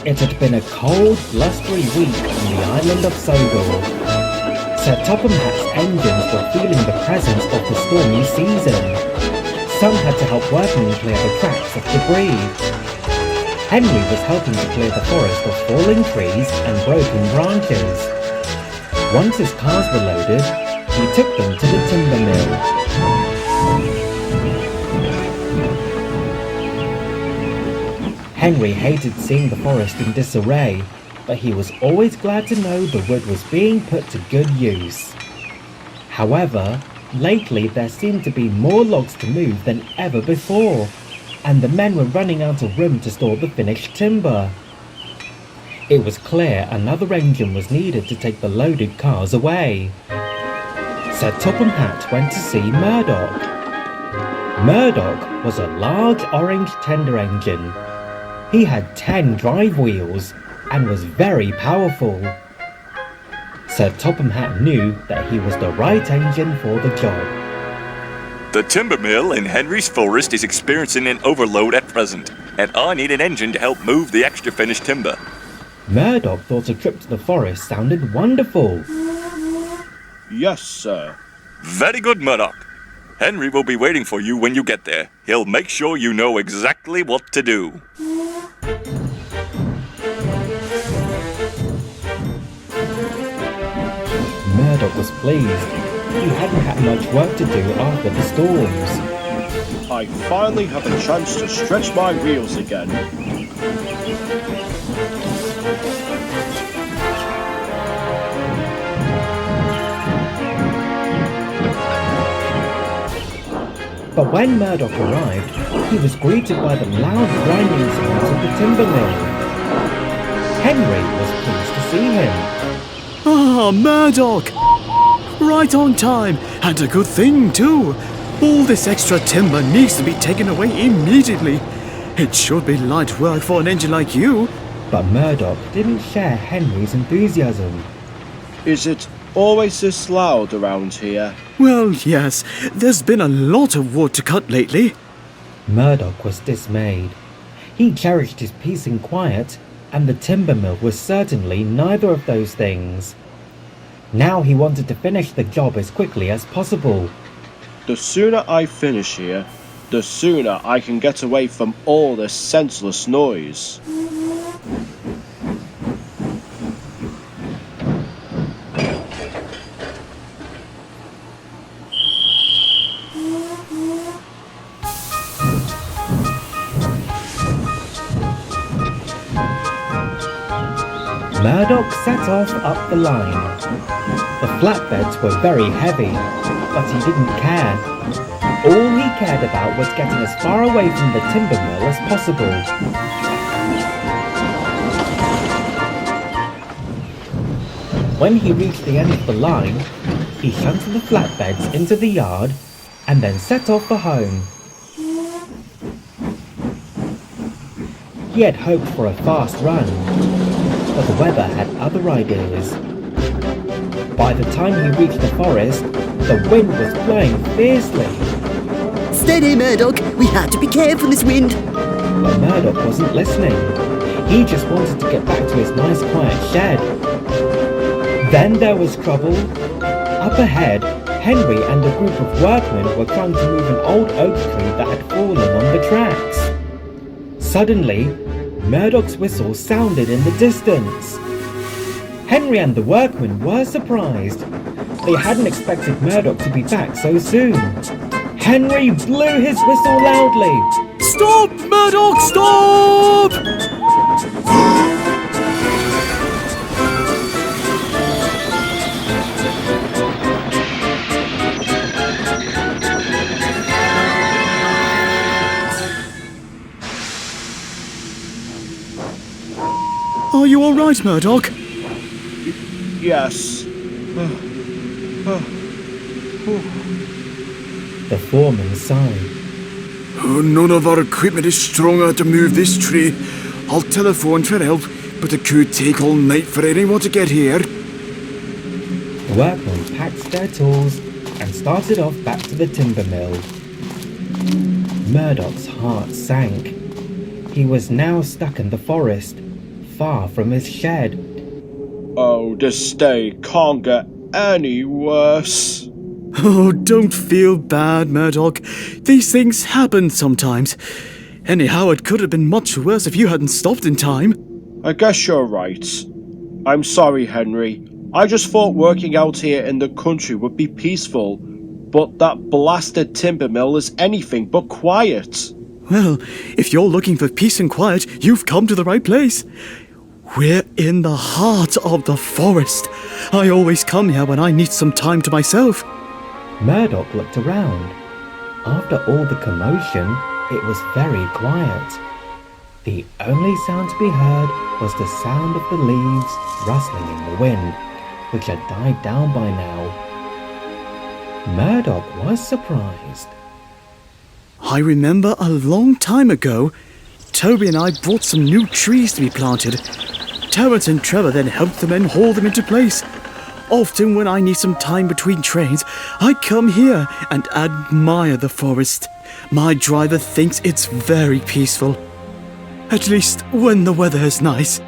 It had been a cold, blustery week on the island of Sodor. Sir Topham Hatt's engines were feeling the presence of the stormy season. Some had to help workmen clear the tracks of debris. Henry was helping to clear the forest of falling trees and broken branches. Once his cars were loaded, he took them to the timber mill. Henry hated seeing the forest in disarray, but he was always glad to know the wood was being put to good use. However, lately there seemed to be more logs to move than ever before, and the men were running out of room to store the finished timber. It was clear another engine was needed to take the loaded cars away. Sir Topham Hatt went to see Murdoch. Murdoch was a large orange tender engine. He had 10 drive wheels and was very powerful. Sir Topham Hatt knew that he was the right engine for the job. The timber mill in Henry's forest is experiencing an overload at present, and I need an engine to help move the extra finished timber. Murdoch thought a trip to the forest sounded wonderful. Yes, sir. Very good, Murdoch. Henry will be waiting for you when you get there. He'll make sure you know exactly what to do. Murdoch was pleased. He hadn't had much work to do after the storms. I finally have a chance to stretch my wheels again. But when Murdoch arrived, he was greeted by the loud grinding sounds of the timber mill. Henry was pleased to see him. Ah, Murdoch! Right on time, and a good thing too. All this extra timber needs to be taken away immediately. It should be light work for an engine like you. But Murdoch didn't share Henry's enthusiasm. Is it always this loud around here? Well, yes, there's been a lot of wood to cut lately. Murdoch was dismayed. He cherished his peace and quiet, and the timber mill was certainly neither of those things. Now he wanted to finish the job as quickly as possible. The sooner I finish here, the sooner I can get away from all this senseless noise. Murdoch set off up the line. The flatbeds were very heavy, but he didn't care. All he cared about was getting as far away from the timber mill as possible. When he reached the end of the line, he shunted the flatbeds into the yard and then set off for home. He had hoped for a fast run, but the weather had other ideas. By the time he reached the forest, the wind was blowing fiercely. Steady, Murdoch. We have to be careful in this wind. But Murdoch wasn't listening. He just wanted to get back to his nice quiet shed. Then there was trouble. Up ahead, Henry and a group of workmen were trying to move an old oak tree that had fallen on the tracks. Suddenly, Murdoch's whistle sounded in the distance. Henry and the workmen were surprised. They hadn't expected Murdoch to be back so soon. Henry blew his whistle loudly. Stop, Murdoch, stop! Are you all right, Murdoch? Yes. The foreman sighed. None of our equipment is strong enough to move this tree. I'll telephone for help, but it could take all night for anyone to get here. The workmen packed their tools and started off back to the timber mill. Murdoch's heart sank. He was now stuck in the forest, far from his shed. Oh, this day can't get any worse. Oh, don't feel bad, Murdoch. These things happen sometimes. Anyhow, it could have been much worse if you hadn't stopped in time. I guess you're right. I'm sorry, Henry. I just thought working out here in the country would be peaceful, but that blasted timber mill is anything but quiet. Well, if you're looking for peace and quiet, you've come to the right place. We're in the heart of the forest. I always come here when I need some time to myself. Murdoch looked around. After all the commotion, it was very quiet. The only sound to be heard was the sound of the leaves rustling in the wind, which had died down by now. Murdoch was surprised. I remember a long time ago, Toby and I brought some new trees to be planted. Terence and Trevor then helped the men haul them into place. Often when I need some time between trains, I come here and admire the forest. My driver thinks it's very peaceful. At least when the weather is nice.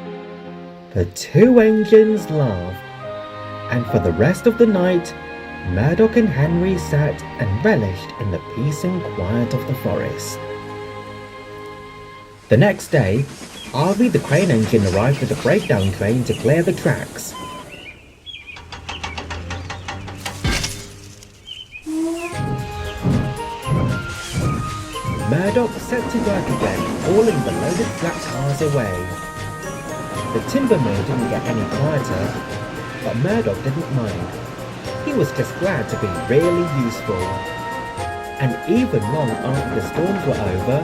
The two engines laughed, and for the rest of the night, Murdoch and Henry sat and relished in the peace and quiet of the forest. The next day, Harvey the crane engine arrived with a breakdown train to clear the tracks. Murdoch set to work again, hauling the loaded flat cars away. The timber mill didn't get any quieter, but Murdoch didn't mind. He was just glad to be really useful. And even long after the storms were over,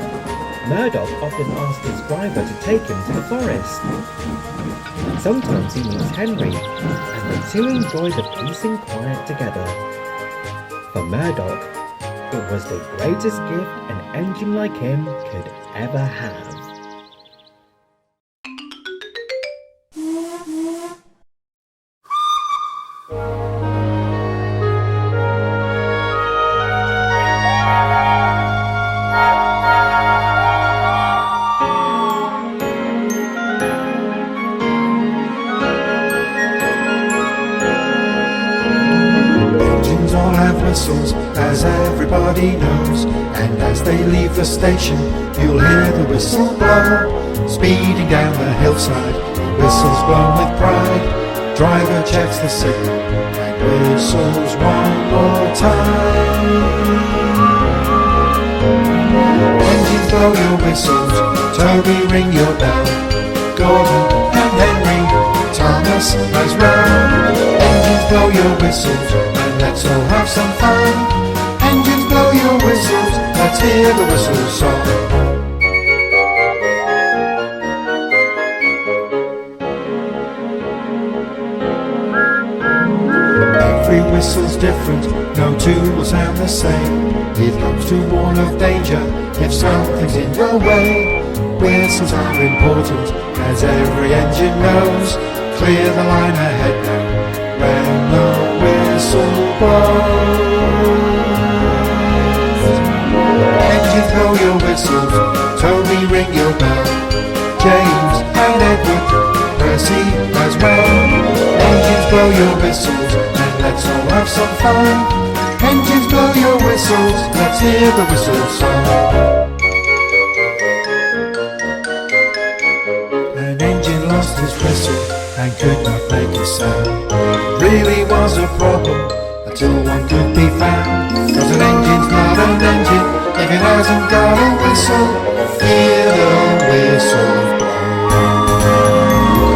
Murdoch often asked his driver to take him to the forest. Sometimes he meets Henry, and the two enjoy the peace and quiet together. For Murdoch, it was the greatest gift an engine like him could ever have. Engines all have whistles, as everybody knows, and as they leave the station, you'll hear the whistle blow. Speeding down the hillside, whistles blown with pride. Driver checks the signal and whistles one more time. Engines blow your whistles, Toby ring your bell, Gordon and Henry, Thomas as well. Engines blow your whistles, and let's all have some fun. Engines blow your whistles, let's hear the whistle song. Every whistle's different, no two will sound the same. It helps to warn of danger if something's in your way. Whistles are important, as every engine knows. Clear the line ahead now, when the whistle blows. Engines blow your whistles, Toby ring your bell, James and Edward, Percy as well. Engines blow your whistles, and let's all have some fun. Engines blow your whistles, let's hear the whistle song. An engine lost his whistle and could not make a sound. Really was a problem until one could be found. Cause an engine's not an engine if it hasn't got a whistle. Hear the whistle blow.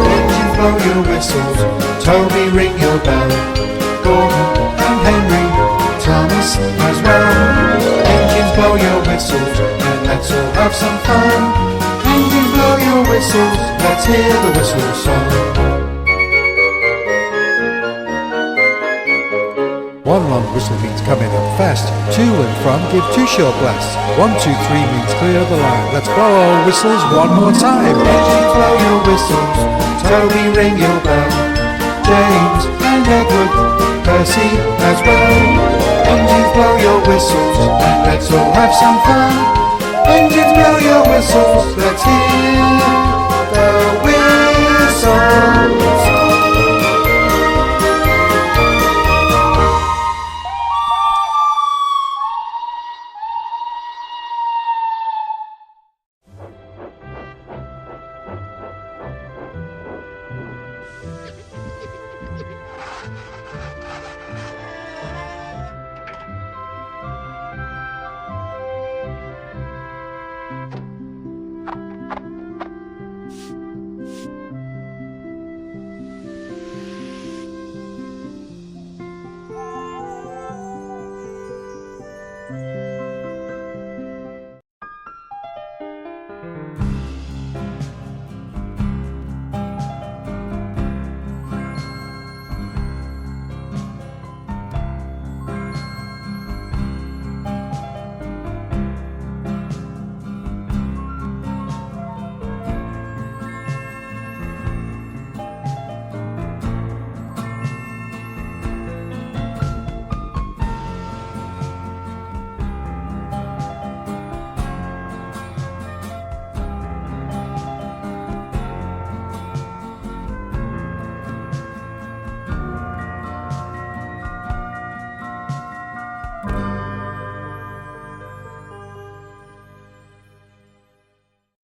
Engines blow your whistles, Toby ring your bell, Gordon and Henry, Thomas as well. Engines blow your whistles, and let's all have some fun. Engines blow your whistles, let's hear the whistle song. One long whistle means coming up fast. To and from give two short blasts. 1, 2, 3 means clear the line. Let's blow our whistles one more time. Engines blow your whistles, Toby ring your bell, James and Edward, Percy as well. Engines blow your whistles, and let's all have some fun. Engines blow your whistles, let's hear the whistle.